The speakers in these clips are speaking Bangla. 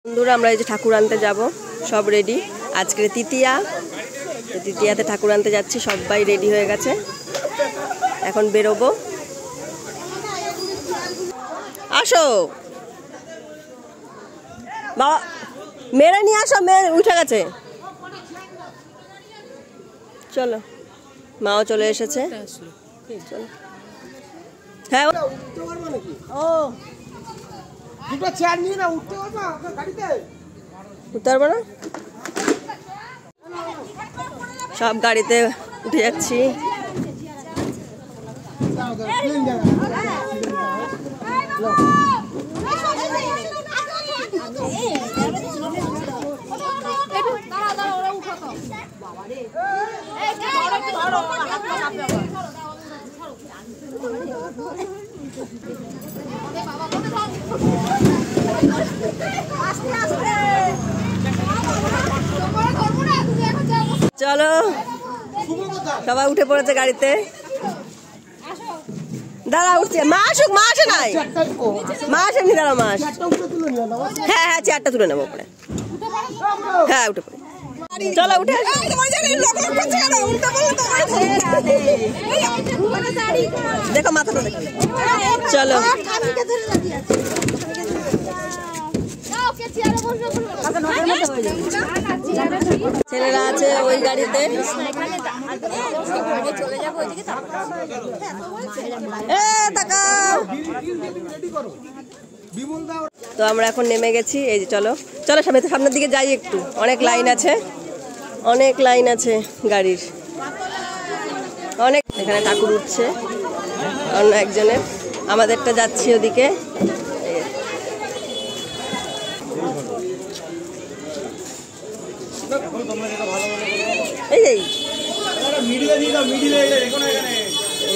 বন্ধুরা আমরা এই যে ঠাকুর আনতে যাব, সব রেডি। আজকে তৃতীয়া, তৃতীয়াতে ঠাকুর আনতে যাচ্ছি, সবাই রেডি হয়ে গেছে, এখন বেরোবো। আসো বাবা, মেয়েরা নিয়ে আসো, মেয়ে উঠে গেছে। চলো, মাও চলে এসেছে। চলো। হ্যাঁ ও দুটো চেয়ার নিয়ে না, উঠতে পারবো না গাড়িতে, উঠতে পারবো না। সব গাড়িতে উঠে যাচ্ছি। চলো, সবাই উঠে পড়েছে গাড়িতে। দাঁড়া, উঠছে। মা আসুক, মা আসে নাই, মা আসেনি, দাঁড়া মা আস। হ্যাঁ হ্যাঁ, চেয়ারটা তুলে নেবো উপরে। হ্যাঁ উঠে পড়ে, চলো উঠে। দেখো মাথাটা দেখো। চলো, ছেলেরা আছে ওই গাড়িতে। তো আমরা এখন নেমে গেছি, এই যে চলো চলো সামনের দিকে যাই একটু, অনেক লাইন আছে, অনেক লাইন আছে গাড়ির, অনেক। এখানে ঠাকুর উঠছে অন্য একজনের, আমাদেরটা যাচ্ছি ওদিকে।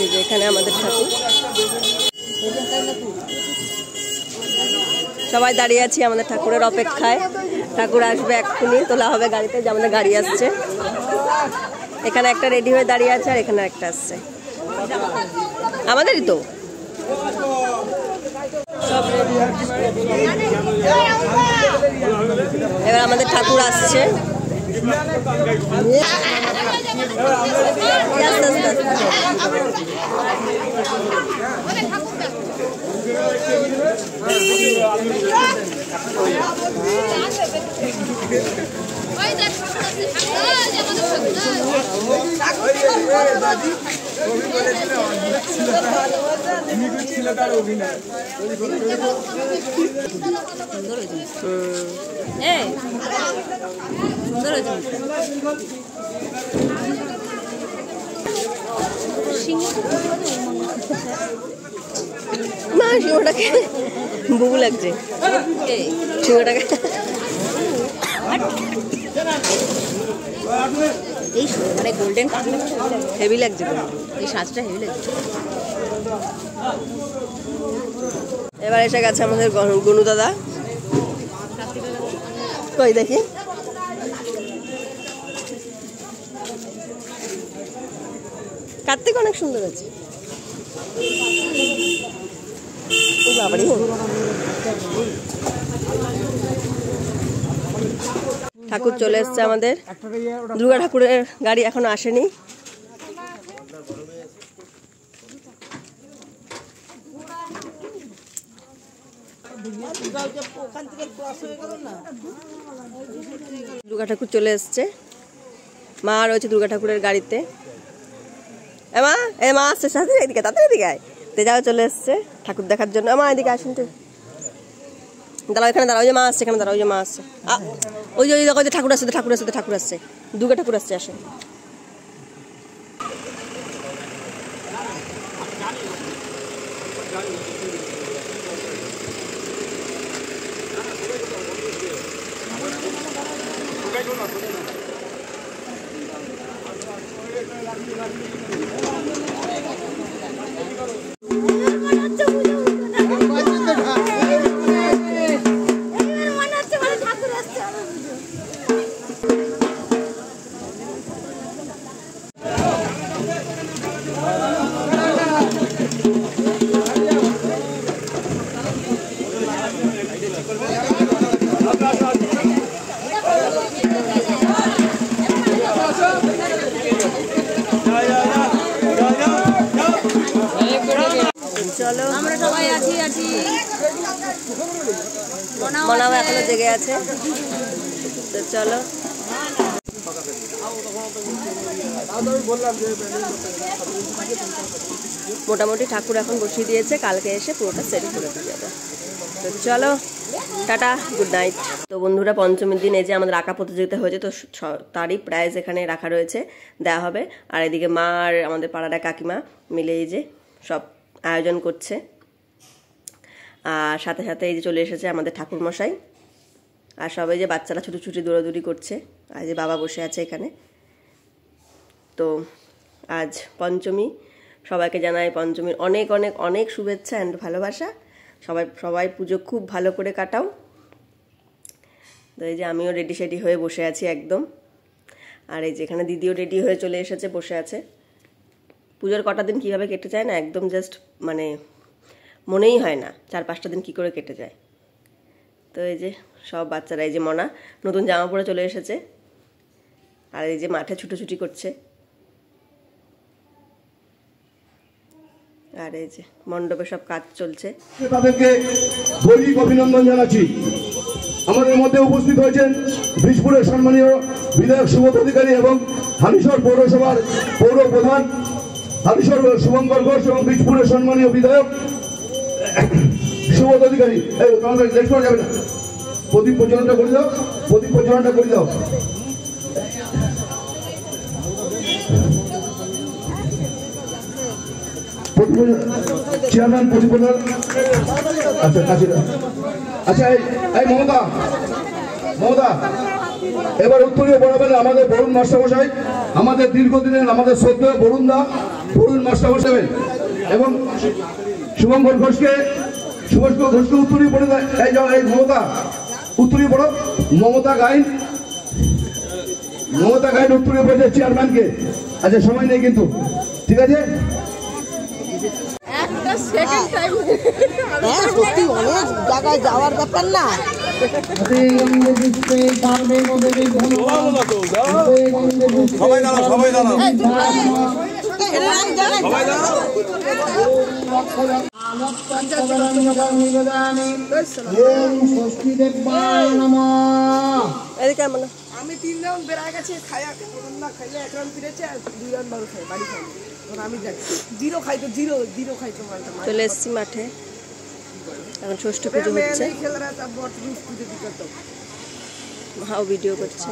এই যে এখানে আমাদের ঠাকুর, সবাই দাঁড়িয়ে আছি আমাদের ঠাকুরের অপেক্ষায়। ঠাকুর আসবে এক্ষুনি, তোলা হবে গাড়িতে, যে আমাদের গাড়ি আসছে। এখানে একটা রেডি হয়ে দাঁড়িয়ে আছে, আর এখানে একটা আসছে, আমাদেরই তো সব রেডি। এবার আমাদের ঠাকুর আসছে। মা সিংহটাকে বুবু লাগছে, সিংহটাকে এই মানে গোল্ডেন হেভি লাগছে, এই সাজটা হেভি লাগছে। এবার এসে গেছে আমাদের গনু দাদা, কই দেখি। কার্তিক অনেক সুন্দর আছে। ঠাকুর চলে এসছে আমাদের, দুর্গা ঠাকুরের গাড়ি এখনো আসেনি। দুর্গা ঠাকুর চলে এসছে, মা রয়েছে দুর্গা ঠাকুরের গাড়িতে। মা আসছে, এদিকে তাড়াতাড়ি এদিকে আয়। তেজাও চলে এসছে ঠাকুর দেখার জন্য। মা এদিকে আসুন তো, দাঁড়াও এখানে দাঁড়াও, ওই যে মা আসছে, এখানে দাঁড়াও, ওই যে মা আসছে। ওই যে দেখো, ঠাকুর আসছে, ঠাকুর আসছে, ঠাকুর আসছে, দুর্গা ঠাকুর আসছে, আসে। আপনার চলো, আমরা সবাই আছি। মনাও এখনো জেগে আছে। তো চলো, মোটামুটি ঠাকুর এখন বসিয়ে দিয়েছে, কালকে এসে পুরোটা সেট করে দিয়ে যাবে। তো চলো, টাটা, গুড নাইট। তো বন্ধুরা, পঞ্চমীর দিন এই যে আমাদের আঁকা প্রতিযোগিতা হয়েছে, তো তারই প্রাইজ এখানে রাখা রয়েছে, দেওয়া হবে। আর এদিকে মা আর আমাদের পাড়ার কাকিমা মিলে এই যে সব আয়োজন করছে। আর সাথে সাথে এই যে চলে এসেছে আমাদের ঠাকুরমশাই, আর সবাই যে বাচ্চারা ছুটি দৌড়াদৌড়ি করছে। আর যে বাবা বসে আছে এখানে। তো আজ পঞ্চমী, সবাইকে জানাই পঞ্চমীর অনেক অনেক অনেক শুভেচ্ছা অ্যান্ড ভালোবাসা। সবাই পুজো খুব ভালো করে কাটাও। তো এই যে আমিও রেডি সেডি হয়ে বসে আছি একদম। আর এই যে এখানে দিদিও রেডি হয়ে চলে এসেছে, বসে আছে। পুজোর কটা দিন কীভাবে কেটে যায় না, একদম জাস্ট মানে মনেই হয় না 4-5টা দিন কী করে কেটে যায়। তো এই যে সব বাচ্চারা, এই যে মনা নতুন জামা পরে চলে এসেছে। আর এই যে মাঠে ছুটোছুটি করছে। আর এই যে মণ্ডপে সব কাজ চলছে। তাদেরকে দৈনিক অভিনন্দন জানাচ্ছি। আমাদের মধ্যে উপস্থিত হয়েছেন বীজপুরের সম্মানীয় বিধায়ক সুবোধ অধিকারী এবং হালিশহর পৌরসভার পৌর প্রধান হালিশহর শুভঙ্কর ঘোষ এবং বীজপুরের সম্মানীয় বিধায়ক সুবোধ অধিকারী। যাবে না, প্রদীপ প্রজ্বলনটা করে দাও, প্রদীপ প্রজ্বলনটা করে দাও। চেয়ারম্যান প্রতিপদার, আচ্ছা কাশিদা, আচ্ছা এই মমতা, এবার উত্তরীয় পড়াবেন আমাদের বরুণ মাস্টারমশাই, আমাদের দীর্ঘদিনের আমাদের শ্রদ্ধেয় বরুণ মাস্টারমশাই এবং শুভঙ্কর ঘোষকে উত্তরীয় পড়ে দেয়। এই যাও, এই মমতা উত্তরীয় পড়ো। মমতা গাইন উত্তরীয় পড়েছে চেয়ারম্যানকে। আচ্ছা সময় নেই কিন্তু, ঠিক আছে। অনেক জায়গায় যাওয়ার ব্যাপার না। আমি 3 রাউন্ড বেড়া গেছে, খাইয়া প্রথম না খাইলে 1 রাউন্ড ফিরেছে, আর 2 রাউন্ড বারো খাই বাড়ি খাই। আমি যাচ্ছি জিরো খাইতো, জিরো খাইতো। চলে এসছি মাঠে, এখন ষষ্ঠী পুজো হচ্ছে। মাও ভিডিও করছে,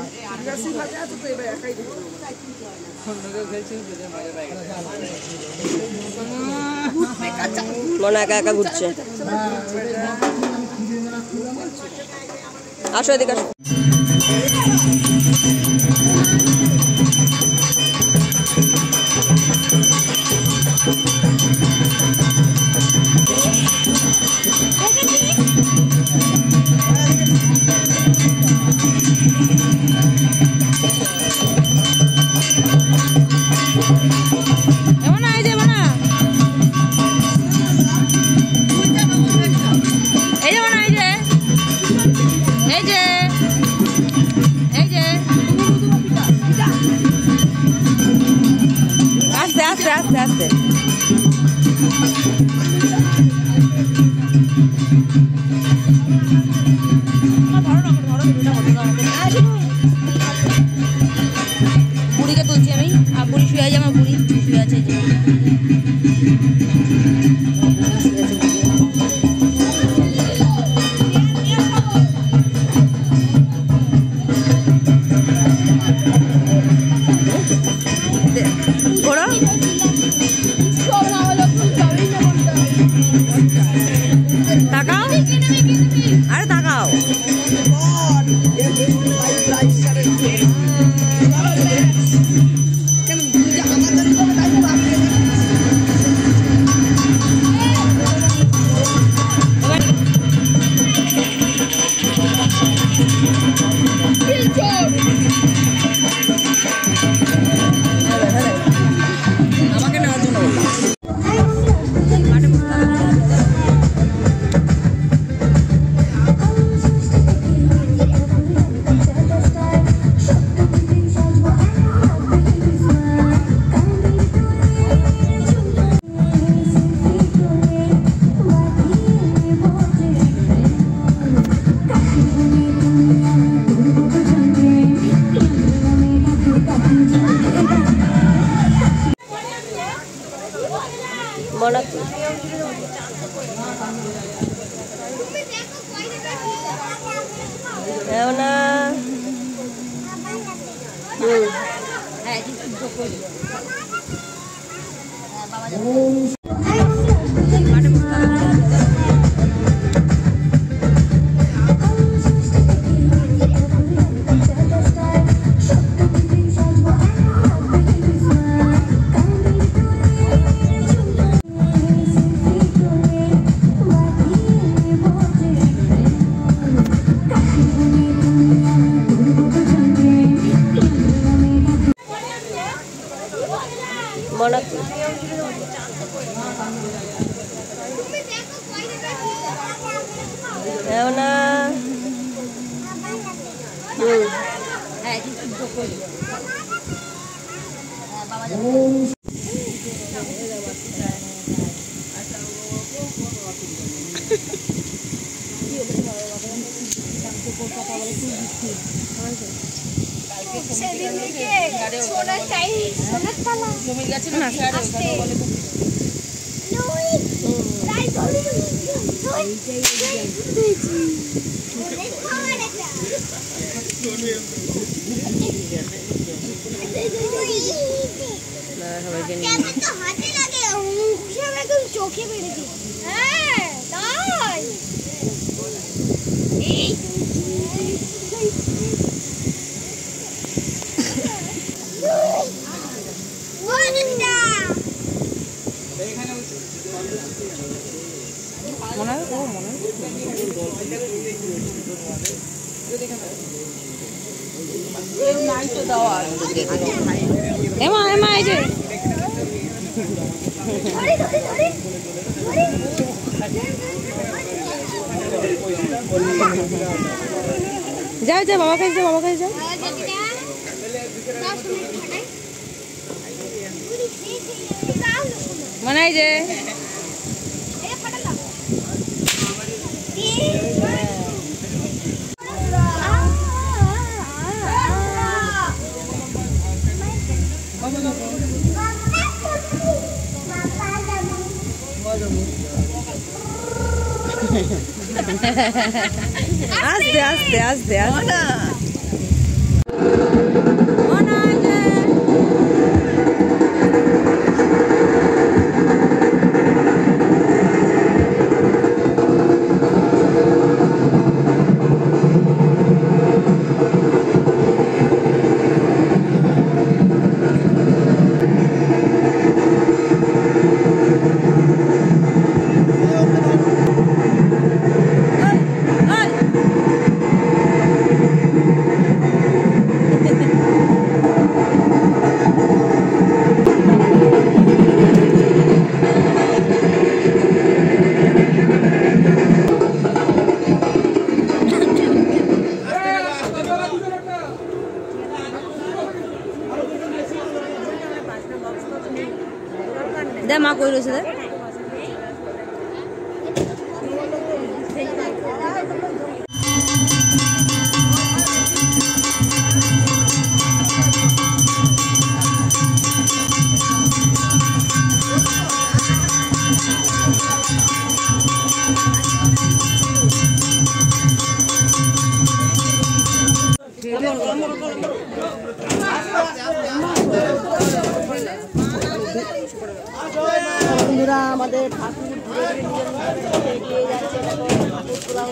মনে একা একা ঘুরছে। আসো এদিকে আসো। আস্তে বুড়িকে তুলছি আমি, আর বুড়ি শুয়ে আছে, আমার বুড়ি শুয়ে আছে। তাকাও, আরে তাকাও। না মনে না সেদিন থেকে সোনার চাই সোনার তালা জমি গেছে না আসতে নই রাই ধরে নই দেখি খাওয়া এটা না সবাইকে নিয়ে কেমন তো হাতে লাগে খুশাম একদম চোখে বেরিয়েছে হ্যাঁ তাই এই এমা এমা এই যে যাও যাও বাবা কাছে যাও বাবা কাছে যাও মানে এই যে আস্তে আস্তে আস্তে আস্তে দে মা কই রয়েছে দে বন্ধুরা আমাদের ঠাকুর ধীরে ধীরে নিজের এগিয়ে যাচ্ছে ঠাকুর তোলা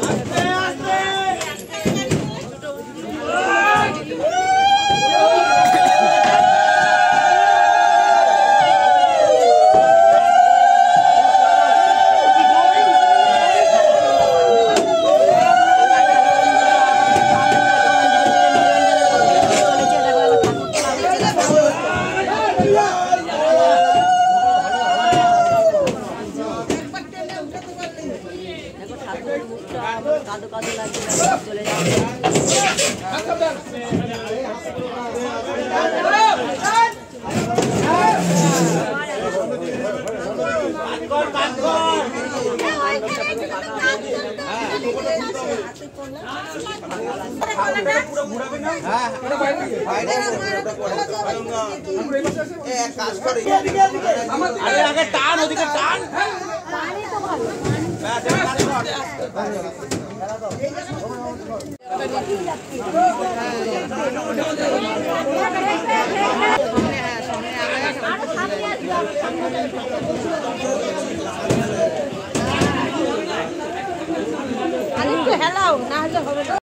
কাদো কাদো লাগছে চলে যাচ্ছে আগে টান ওদিকে টান পানি তো ভালো হেলাও না হলে হবে না।